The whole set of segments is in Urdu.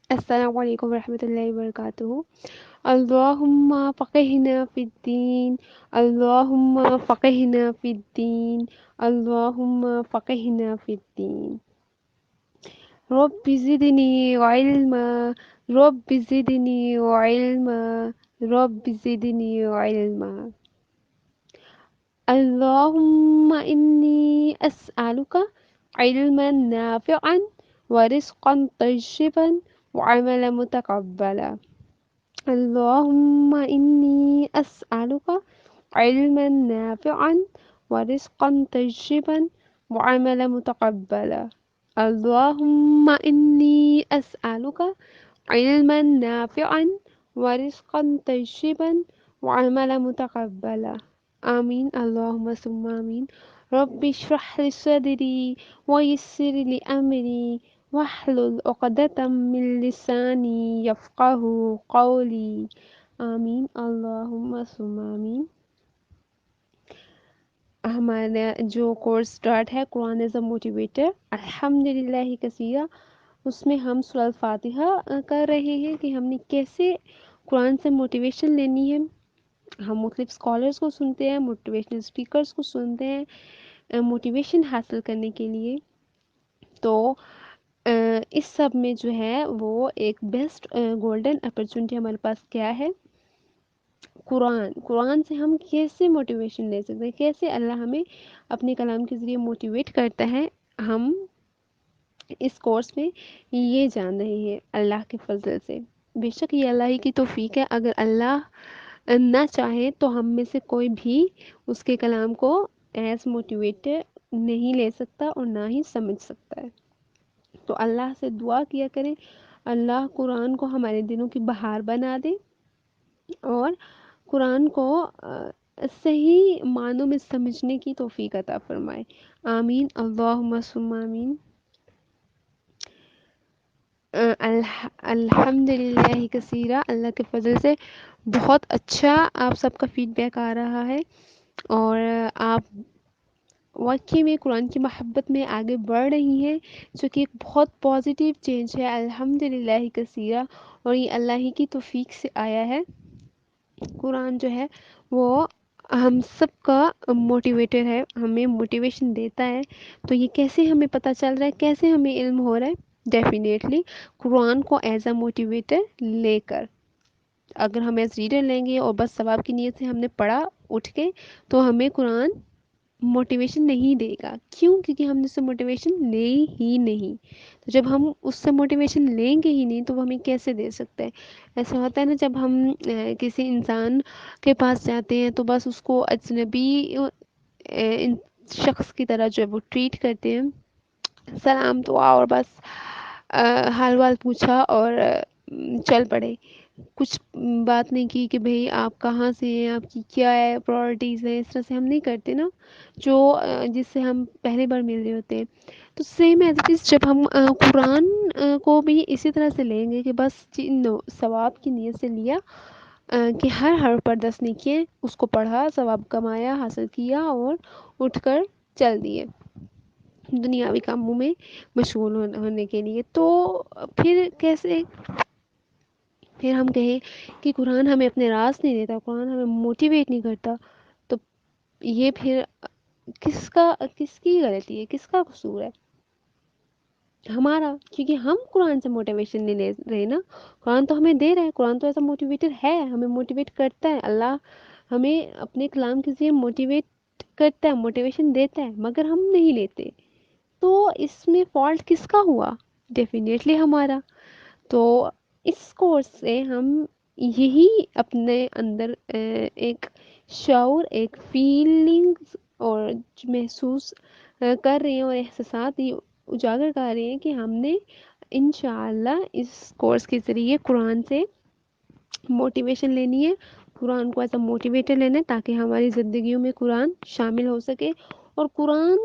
السلام علیکم ورحمۃ اللہ وبرکاتہ۔ اللہم فقہنا فی الدین، اللہم فقہنا فی الدین، اللہم فقہنا فی الدین۔ رب زدنی علما، رب زدنی علما، رب زدنی علما۔ اللہم انی اسألک علما نافعا ورزقا طیبا وعملا متقبلا۔ اللہم انی اسألک علما نافعا ورزقا طیبا وعملا متقبلا۔ اللہم انی اسألک علما نافعا ورزقا طیبا وعملا متقبلا۔ آمین اللہم ثم آمین۔ رب اشرح لی صدری ویسر لی امری واحلل عقدۃ من لسانی یفقہوا قولی۔ آمین اللہم ثم آمین۔ ہمارا جو کورس اسٹارٹ ہے قرآن ایز اے موٹیویٹر الحمدللہ کثیرہ، اس میں ہم سورہ الفاتحہ کر رہے ہیں کہ ہم نے کیسے قرآن سے موٹیویشن لینی ہے۔ ہم مختلف اسکالرس کو سنتے ہیں، موٹیویشنل اسپیکرس کو سنتے ہیں موٹیویشن حاصل کرنے کے لیے۔ تو اس سب میں جو ہے وہ ایک بیسٹ گولڈن اپرچونٹی ہمارے پاس کیا ہے؟ قرآن سے ہم کیسے موٹیویشن لے سکتے ہیں، کیسے اللہ ہمیں اپنے کلام کے ذریعے موٹیویٹ کرتا ہے۔ ہم اس کورس میں یہ جان رہے ہیں اللہ کے فضل سے۔ بے شک یہ اللہ ہی کی توفیق ہے، اگر اللہ نہ چاہے تو ہم میں سے کوئی بھی اس کے کلام کو ایز موٹیویٹر نہیں لے سکتا اور نہ ہی سمجھ سکتا ہے۔ تو اللہ سے دعا کیا کریں اللہ قرآن کو ہمارے دلوں کی بہار بنا دے اور قرآن کو صحیح معنوں میں سمجھنے کی توفیق عطا فرمائے۔ آمین اللہم ثم آمین۔ الحمدللہ کثیرہ، اللہ کے فضل سے بہت اچھا آپ سب کا فیڈ بیک آ رہا ہے اور آپ واقعی میں قرآن کی محبت میں آگے بڑھ رہی ہیں، جو کہ ایک بہت پازیٹیو چینج ہے الحمدللہ کثیرہ، اور یہ اللہ ہی کی توفیق سے آیا ہے۔ قرآن جو ہے وہ ہم سب کا موٹیویٹر ہے، ہمیں موٹیویشن دیتا ہے۔ تو یہ کیسے ہمیں پتہ چل رہا ہے، کیسے ہمیں علم ہو رہا ہے؟ ڈیفینیٹلی قرآن کو ایز اے موٹیویٹر لے کر۔ اگر ہم ایز ریڈر لیں گے اور بس ثواب کی نیت سے ہم نے پڑھا اٹھ کے، تو ہمیں قرآن موٹیویشن نہیں دے گا۔ کیوں؟ کیونکہ ہم نے اس سے موٹیویشن لی ہی نہیں۔ تو جب ہم اس سے موٹیویشن لیں گے ہی نہیں تو وہ ہمیں کیسے دے سکتا ہے؟ ایسا ہوتا ہے نا جب ہم کسی انسان کے پاس جاتے ہیں تو بس اس کو اجنبی شخص کی طرح جو ہے وہ ٹریٹ کرتے ہیں، سلام دعا اور بس حال وال پوچھا اور چل پڑے، کچھ بات نہیں کی کہ بھئی آپ کہاں سے ہیں، آپ کی کیا ہے پرائورٹیز ہیں۔ اس طرح سے ہم نہیں کرتے نا، جو جس سے ہم پہلی بار مل رہے ہوتے ہیں۔ تو سیم ایز اٹ از جب ہم قرآن کو بھی اسی طرح سے لیں گے کہ بس ثواب کی نیت سے لیا کہ ہر حرف پر 10 نیکیاں، اس کو پڑھا، ثواب کمایا، حاصل کیا اور اٹھ کر چل دیے دنیاوی کاموں میں مشغول ہونے کے لیے۔ تو پھر کیسے پھر ہم کہیں کہ قرآن ہمیں اپنے راز نہیں دیتا، قرآن ہمیں موٹیویٹ نہیں کرتا، تو یہ پھر کس کی غلطی ہے، کس کا قصور ہے؟ ہمارا، کیونکہ ہم قرآن سے موٹیویشن نہیں لے رہے نا۔ قرآن تو ہمیں دے رہا ہے، قرآن تو ایسا موٹیویٹر ہے، ہمیں موٹیویٹ کرتا ہے، اللہ ہمیں اپنے کلام کے ذریعے موٹیویٹ کرتا ہے، موٹیویشن دیتا ہے، مگر ہم نہیں لیتے۔ تو اس میں فالٹ کس کا ہوا؟ ڈیفینیٹلی ہمارا۔ تو اس کورس سے ہم یہی اپنے اندر ایک شعور، ایک فیلنگز اور محسوس کر رہے ہیں اور احساسات یہ اجاگر کر رہے ہیں کہ ہم نے انشاءاللہ اس کورس کے ذریعے قرآن سے موٹیویشن لینی ہے، قرآن کو ایز اے موٹیویٹر لینا ہے تاکہ ہماری زندگیوں میں قرآن شامل ہو سکے، اور قرآن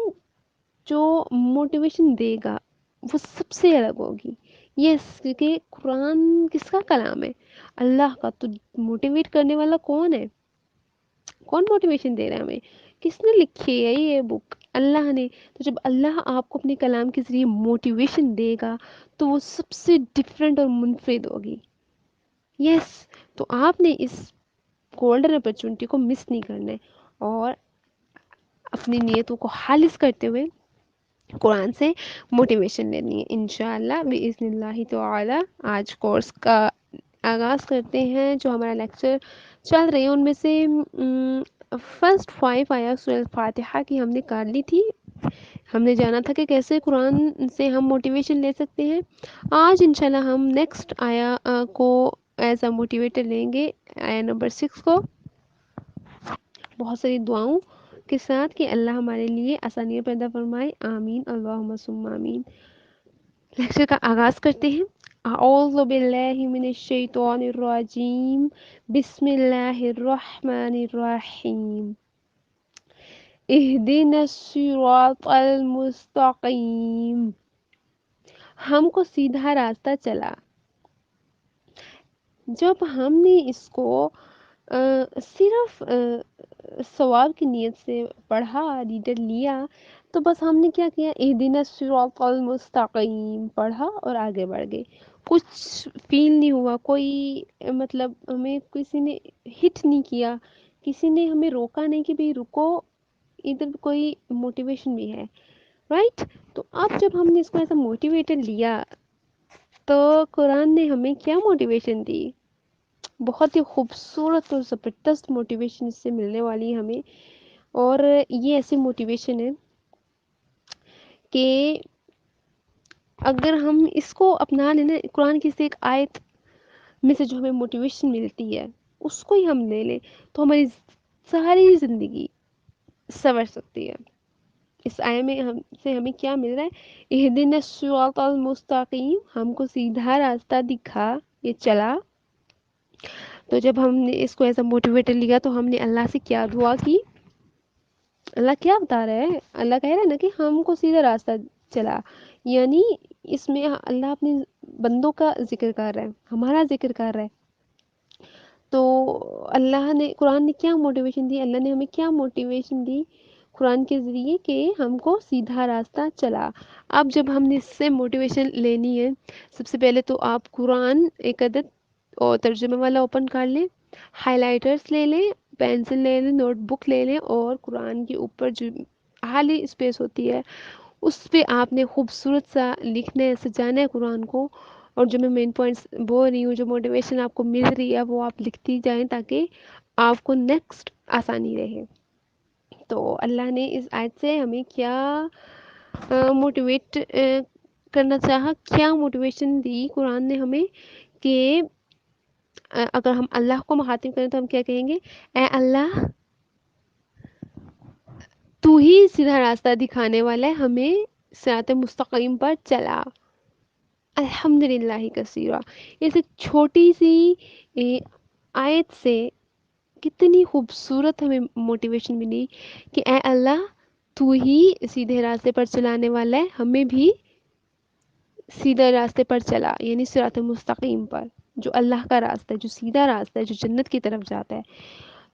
جو موٹیویشن دے گا وہ سب سے الگ ہوگی۔ یس، کیونکہ قرآن کس کا کلام ہے؟ اللہ کا۔ تو موٹیویٹ کرنے والا کون ہے؟ کون موٹیویشن دے رہا ہے ہمیں؟ کس نے لکھی ہے یہ بک؟ اللہ نے. تو جب اللہ آپ کو اپنے کلام کے ذریعے موٹیویشن دے گا تو وہ سب سے ڈفرینٹ اور منفرد ہوگی. یس. تو آپ نے اس گولڈن اپرچونٹی کو مس نہیں کرنا ہے اور اپنی نیتوں کو خالص کرتے ہوئے قرآن سے موٹیویشن لینی ہے انشاءاللہ بِإِذْنِ اللہ تعالی. آج کورس کا آغاز کرتے ہیں. جو ہمارا لیکچر چل رہے ہیں ان میں سے فرسٹ 5 آیات سورہ الفاتحہ کی ہم نے کر لی تھی. ہم نے جانا تھا کہ کیسے قرآن سے ہم موٹیویشن لے سکتے ہیں. آج انشاءاللہ ہم نیکسٹ آیا کو ایز اے موٹیویٹر لیں گے، آیا نمبر 6 کو، بہت ساری دعاؤں کے ساتھ کہ اللہ ہمارے لیے آسانیاں پیدا فرمائے. آمین اللہم ثم آمین. لیکچر کا آغاز کرتے ہیں. اعوذ باللہ من الشیطان الرجیم، بسم اللہ الرحمن الرحیم. اہدنا الصراط المستقیم. ہم کو سیدھا راستہ چلا. جب ہم نے اس کو صرف ثواب کی نیت سے پڑھا، ریڈر لیا، تو بس ہم نے کیا کیا، اہدنا الصراط المستقیم پڑھا اور آگے بڑھ گئے. کچھ فیل نہیں ہوا، کوئی مطلب ہمیں کسی نے ہٹ نہیں کیا، کسی نے ہمیں روکا نہیں کہ بھئی رکو، ادھر کوئی موٹیویشن بھی ہے. رائٹ. تو اب جب ہم نے اس کو ایسا موٹیویٹر لیا تو قرآن نے ہمیں کیا موٹیویشن دی. بہت ہی خوبصورت اور زبردست موٹیویشن اس سے ملنے والی ہے ہمیں. اور یہ ایسی موٹیویشن ہے کہ اگر ہم اس کو اپنا لیں نا، قرآن کی سے ایک آیت میں سے جو ہمیں موٹیویشن ملتی ہے اس کو ہی ہم لے لیں تو ہماری ساری زندگی سنور سکتی ہے. اس آیت میں ہمیں کیا مل رہا ہے، اہدنا الصراط المستقیم، ہم کو سیدھا راستہ دکھا، یہ چلا. تو جب ہم نے اس کو ایسا موٹیویٹر لیا تو ہم نے اللہ سے کیا دعا کی. اللہ کیا بتا رہا ہے، اللہ کہہ رہا ہے نا کہ ہم کو سیدھا راستہ چلا، یعنی اس میں اللہ اپنے بندوں کا ذکر کر رہا ہے، ہمارا ذکر کر رہا ہے. تو اللہ نے، قرآن نے کیا موٹیویشن دی، اللہ نے ہمیں کیا موٹیویشن دی قرآن کے ذریعے کہ ہم کو سیدھا راستہ چلا. اب جب ہم نے اس سے موٹیویشن لینی ہے، سب سے پہلے تو آپ قرآن ایک عدد اور ترجمے والا اوپن کر لیں، ہائی لائٹرز لے لیں، پینسل لے لیں، نوٹ بک لے لیں، اور قرآن کے اوپر جو خالی اسپیس ہوتی ہے اس پہ آپ نے خوبصورت سا لکھنا ہے، سجانا ہے قرآن کو. اور جو میں مین پوائنٹس بول رہی ہوں، جو موٹیویشن آپ کو مل رہی ہے وہ آپ لکھتی جائیں تاکہ آپ کو نیکسٹ آسانی رہے. تو اللہ نے اس آیت سے ہمیں کیا موٹیویٹ کرنا چاہا، کیا موٹیویشن دی قرآن نے ہمیں کہ اگر ہم اللہ کو مخاطب کریں تو ہم کیا کہیں گے، اے اللہ تو ہی سیدھا راستہ دکھانے والا ہے، ہمیں صراط مستقیم پر چلا. الحمدللہ کثیرا. اس ایک چھوٹی سی آیت سے کتنی خوبصورت ہمیں موٹیویشن ملی کہ اے اللہ تو ہی سیدھے راستے پر چلانے والا ہے، ہمیں بھی سیدھے راستے پر چلا، یعنی صراط مستقیم پر، جو اللہ کا راستہ ہے، جو سیدھا راستہ ہے، جو جنت کی طرف جاتا ہے.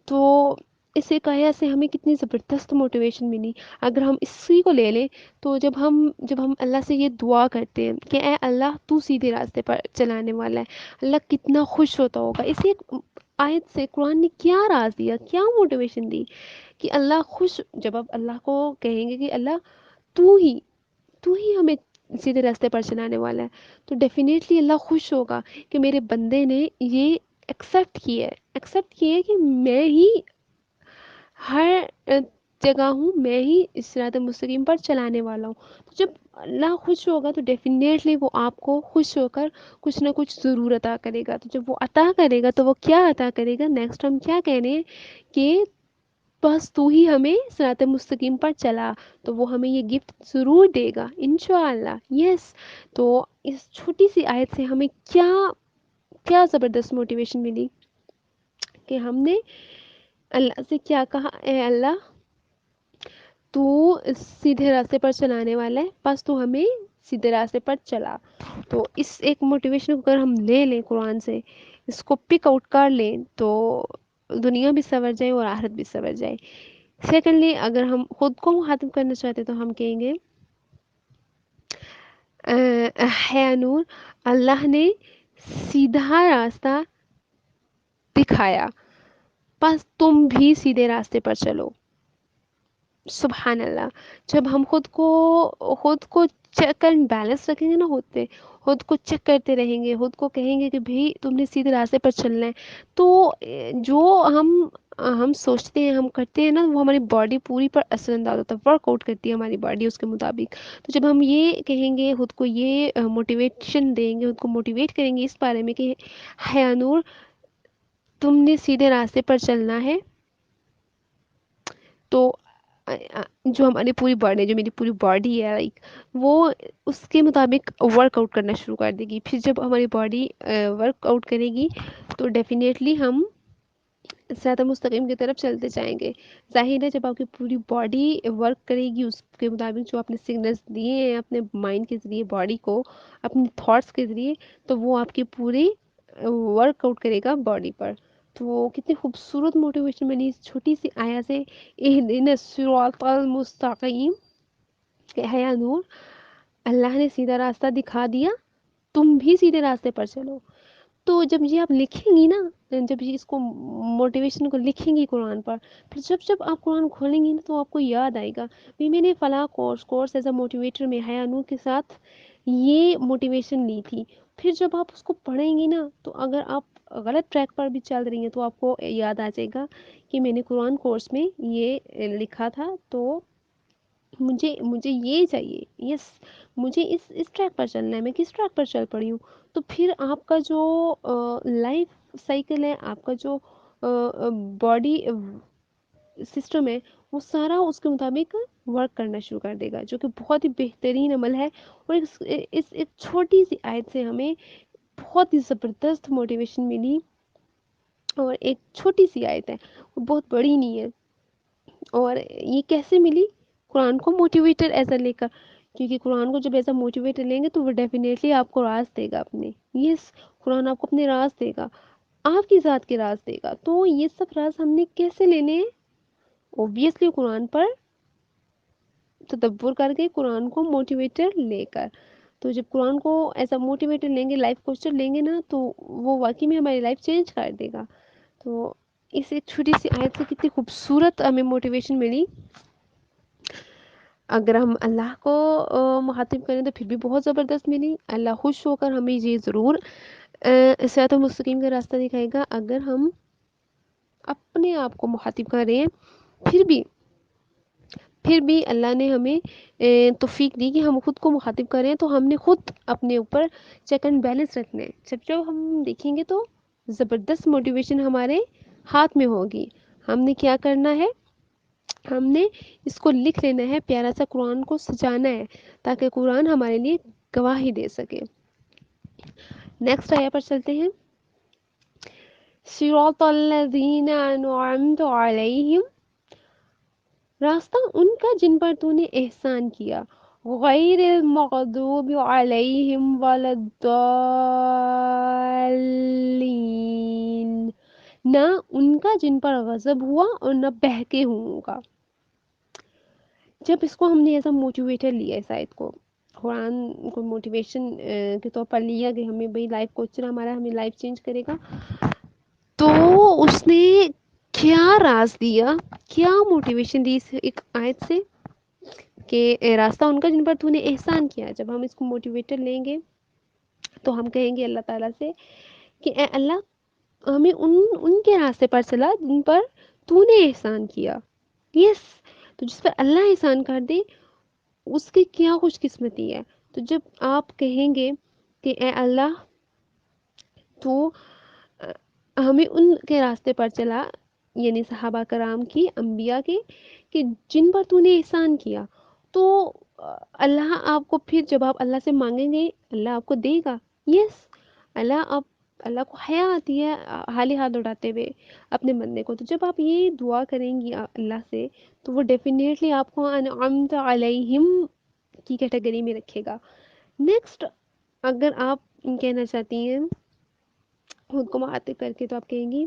تو اس ایک آیت سے ہمیں کتنی زبردست موٹیویشن ملی. اگر ہم اسی کو لے لیں تو جب ہم اللہ سے یہ دعا کرتے ہیں کہ اے اللہ تو سیدھے راستے پر چلانے والا ہے، اللہ کتنا خوش ہوتا ہوگا. اسی ایک آیت سے قرآن نے کیا راز دیا، کیا موٹیویشن دی کہ اللہ خوش، جب آپ اللہ کو کہیں گے کہ اللہ تو ہی ہمیں سیدھے راستے پر چلانے والا ہے، تو ڈیفینیٹلی اللہ خوش ہوگا کہ میرے بندے نے یہ ایکسیپٹ کیا ہے کہ میں ہی ہر جگہ ہوں، میں ہی اس صراط مستقیم پر چلانے والا ہوں. تو جب اللہ خوش ہوگا تو ڈیفینیٹلی وہ آپ کو خوش ہو کر کچھ نہ کچھ ضرور عطا کرے گا. تو جب وہ عطا کرے گا تو وہ کیا عطا کرے گا، نیکسٹ ہم کیا کہہ رہے ہیں کہ بس تو ہی ہمیں صراط مستقیم پر چلا، تو وہ ہمیں یہ گفٹ ضرور دے گا انشاءاللہ. یس. تو اس چھوٹی سی آیت سے ہمیں کیا کیا زبردست موٹیویشن ملی کہ ہم نے اللہ سے کیا کہا، اے اللہ تو سیدھے راستے پر چلانے والا ہے، بس تو ہمیں سیدھے راستے پر چلا. تو اس ایک موٹیویشن کو اگر ہم لے لیں قرآن سے، اس کو پک آؤٹ کر لیں تو دنیا بھی سنور جائے اور آخرت بھی سنور جائے. سیکنڈلی اگر ہم خود کو مخاطب کرنا چاہتے تو ہم کہیں گے ہے نور، اللہ نے سیدھا راستہ دکھایا، بس تم بھی سیدھے راستے پر چلو. سبحان اللہ. جب ہم خود کو چیک اینڈ بیلنس رکھیں گے نا، خود کو چیک کرتے رہیں گے، خود کو کہیں گے کہ بھئی تم نے سیدھے راستے پر چلنا ہے، تو جو ہم سوچتے ہیں، ہم کرتے ہیں نا، وہ ہماری باڈی پوری پر اثر انداز ہوتا ہے، ورک آؤٹ کرتی ہے ہماری باڈی اس کے مطابق. تو جب ہم یہ کہیں گے، خود کو یہ موٹیویشن دیں گے، خود کو موٹیویٹ کریں گے اس بارے میں کہ ہے نور، تم نے سیدھے راستے پر چلنا ہے، تو جو ہماری پوری باڈی ہے، جو میری پوری باڈی ہے لائک، وہ اس کے مطابق ورک آؤٹ کرنا شروع کر دے گی. پھر جب ہماری باڈی ورک آؤٹ کرے گی تو ڈیفینیٹلی ہم صراط مستقیم کی طرف چلتے جائیں گے. ظاہر ہے جب آپ کی پوری باڈی ورک کرے گی اس کے مطابق، جو آپ نے سگنلز دیے ہیں اپنے مائنڈ کے ذریعے باڈی کو، اپنے تھاٹس کے ذریعے، تو وہ آپ کی پوری ورک آؤٹ کرے گا باڈی پر. تو کتنی خوبصورت موٹیویشن بنی اس چھوٹی سی آیا سے، اہدنا الصراط المستقیم، کہ ہے یا نور، اللہ نے سیدھا راستہ دکھا دیا، تم بھی سیدھے راستے پر چلو. تو جب یہ آپ لکھیں گی نا، جب یہ اس کو موٹیویشن کو لکھیں گی قرآن پر، پھر جب آپ قرآن کھولیں گی نا تو آپ کو یاد آئے گا بھی میں نے فلاں کورس ایز اے موٹیویٹر میں حیا نور کے ساتھ یہ موٹیویشن لی تھی. پھر جب آپ اس کو پڑھیں گی نا، تو اگر آپ غلط ٹریک پر بھی چل رہی ہیں تو آپ کو یاد آ جائے گا کہ میں نے قرآن کورس میں یہ لکھا تھا، تو مجھے یہ چاہیے، یس، مجھے اس ٹریک پر چلنا ہے، میں کس ٹریک پر چل پڑی ہوں. تو پھر آپ کا جو لائف سائیکل ہے، آپ کا جو باڈی سسٹم ہے، وہ سارا اس کے مطابق ورک کرنا شروع کر دے گا، جو کہ بہت ہی بہترین عمل ہے. اور اس ایک چھوٹی سی آیت سے ہمیں بہت ہی زبردست موٹیویشن ملی. اور ایک چھوٹی سی آیت ہے، وہ بہت بڑی نہیں ہے. اور یہ کیسے ملی؟ قرآن کو موٹیویٹر ایسا لے کر، کیونکہ قرآن کو جب ایسا موٹیویٹر لیں گے تو وہ ڈیفینیٹلی آپ کو راز دے گا اپنے. یس، قرآن آپ کو اپنے راز دے گا، آپ کی ذات کے راز دے گا. تو یہ سب راز ہم نے کیسے لینے ہیں؟ اوبیسلی قرآن پر تدبر کر کے، قرآن کو موٹیویٹر لے کر. تو جب قرآن کو ایسا موٹیویٹر لیں گے، لائف کوچر لیں گے نا، تو وہ واقعی میں ہماری لائف چینج کر دے گا. تو اس ایک چھوٹی سی آیت سے کتنی خوبصورت ہمیں موٹیویشن ملی. اگر ہم اللہ کو مخاطب کریں تو پھر بھی بہت زبردست ملی. اللہ خوش ہو کر ہمیں یہ ضرور صراط مستقیم کا راستہ دکھائے گا. اگر ہم اپنے آپ کو مخاطب کر رہے ہیں، پھر بھی اللہ نے ہمیں توفیق دی کہ ہم خود کو مخاطب کریں، تو ہم نے خود اپنے اوپر چیک اینڈ بیلنس رکھنا ہے. جب ہم دیکھیں گے تو زبردست موٹیویشن ہمارے ہاتھ میں ہوگی. ہم نے کیا کرنا ہے؟ ہم نے اس کو لکھ لینا ہے، پیارا سا قرآن کو سجانا ہے، تاکہ قرآن ہمارے لیے گواہی دے سکے. نیکسٹ آیا پر چلتے ہیں. صراط الذین انعمت علیہم، راستہ ان کا جن پر تو نے احسان کیا، غیر المغضوب علیہم ولا الضالین، نہ ان کا جن پر غضب ہوا اور نہ بہکے ہوں کا. جب اس کو ہم نے ایسا موٹیویٹر لیا، اس آیت کو قرآن کو موٹیویشن کے طور پر لیا کہ ہمیں بھئی لائف کوچر ہمارا ہمیں لائف چینج کرے گا، تو اس نے کیا راز دیا، کیا موٹیویشن دی اس ایک آیت سے، کہ راستہ ان کا جن پر تو نے احسان کیا. جب ہم اس کو موٹیویٹر لیں گے تو ہم کہیں گے اللہ تعالیٰ سے کہ اے اللہ، ہمیں ان کے راستے پر چلا جن پر تو نے احسان کیا. یس، تو جس پر اللہ احسان کر دے اس کی کیا خوش قسمتی ہے. تو جب آپ کہیں گے کہ اے اللہ تو ہمیں ان کے راستے پر چلا، یعنی صحابہ کرام کی، انبیاء کے، کہ جن پر تو نے احسان کیا، تو اللہ آپ کو پھر جب آپ اللہ سے مانگیں گے اللہ آپ کو دے گا. یس، اللہ کو حیا آتی ہے حالی ہاتھ اٹھاتے ہوئے اپنے بندے کو. تو جب آپ یہ دعا کریں گی اللہ سے، تو وہ ڈیفینیٹلی آپ کو انعمت علیہم کی کیٹیگری میں رکھے گا. نیکسٹ، اگر آپ کہنا چاہتی ہیں خود کو مخاطب کر کے، تو آپ کہیں گی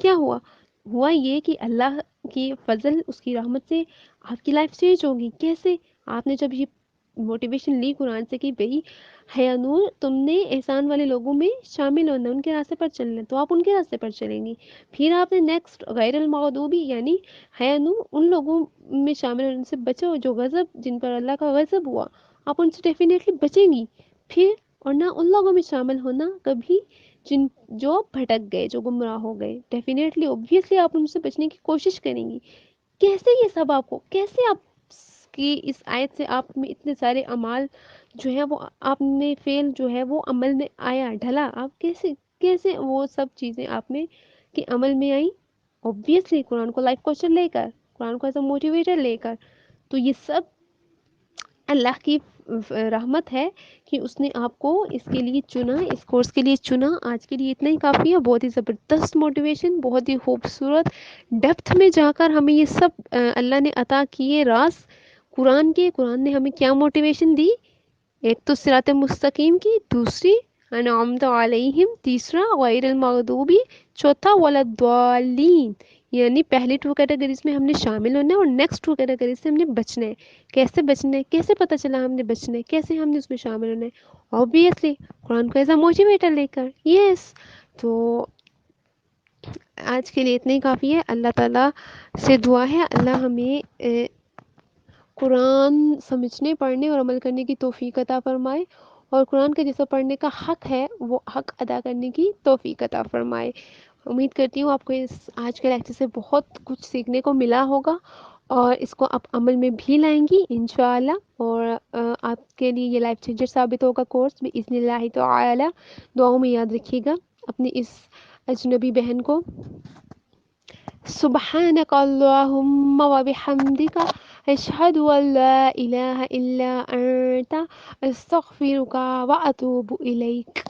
کیا ہوا؟ ہوا یہ کہ اللہ کی فضل، اس کی رحمت سے آپ کی لائف چینج ہوگی. کیسے؟ آپ نے جب یہ موٹیویشن لی قرآن سے کہ بھئی ہے نور، تم نے احسان والے لوگوں میں شامل ہونا، ان کے راستے پر چلنا، تو آپ ان کے راستے پر چلیں گی. پھر آپ نے نیکسٹ غیر المغضوبی یعنی ہے نور ان لوگوں میں شامل ہونے سے بچو جو غضب، جن پر اللہ کا غضب ہوا، آپ ان سے ڈیفینیٹلی بچیں گی. پھر اور نہ ان لوگوں میں شامل ہونا کبھی جن جو بھٹک گئے، جو گمراہ ہو گئے. ڈیفینیٹلی اوبویسلی آپ ان سے بچنے کی کوشش کریں گی. کیسے یہ سب آپ کو، کیسے آپ کی اس آیت سے آپ میں اتنے سارے اعمال جو ہے وہ آپ نے فیل جو ہے وہ عمل میں آیا، ڈھلا؟ آپ کیسے کیسے وہ سب چیزیں آپ میں کہ عمل میں آئیں؟ اوبویسلی قرآن کو لائف کوشچن لے کر، قرآن کو ایز اے موٹیویٹر لے کر. تو یہ سب اللہ کی رحمت ہے کہ اس نے آپ کو اس کے لیے چنا، اس کورس کے لیے چنا. آج کے لیے اتنا ہی کافی ہے. بہت ہی زبردست موٹیویشن، بہت ہی خوبصورت ڈیپتھ میں جا کر ہمیں یہ سب اللہ نے عطا کیے راز قرآن کے. قرآن نے ہمیں کیا موٹیویشن دی؟ ایک تو صراط مستقیم کی، دوسری انعمت علیہم، تیسرا غیر المغضوبی، چوتھا ولادالین. یعنی پہلی ٹو کیٹیگریز میں ہم نے شامل ہونا ہے اور نیکسٹ ٹو کیٹیگریز سے ہم نے بچنا ہے. کیسے بچنا ہے؟ کیسے پتہ چلا ہم نے بچنا ہے؟ کیسے ہم نے اس میں شامل ہونا ہے؟ آبویسلی قرآن کو ایز اے موٹیویٹر لے کر. یس. تو آج کے لیے اتنا ہی کافی ہے. اللہ تعالیٰ سے دعا ہے اللہ ہمیں قرآن سمجھنے، پڑھنے اور عمل کرنے کی توفیق عطا فرمائے، اور قرآن کا جیسا پڑھنے کا حق ہے وہ حق ادا کرنے کی توفیق عطا فرمائے. امید کرتی ہوں آپ کو اس آج کے لیکچر سے بہت کچھ سیکھنے کو ملا ہوگا اور اس کو آپ عمل میں بھی لائیں گی انشاءاللہ. اور آپ کے لیے یہ لائف چینجر ثابت ہوگا کورس بإذن اللہ تعالی. دعاؤں میں یاد رکھیے گا اپنی اس اجنبی بہن کو. سبحانک اللہم و بحمدک اشہد ان لا الہ الا انت استغفرک و اتوب الیک.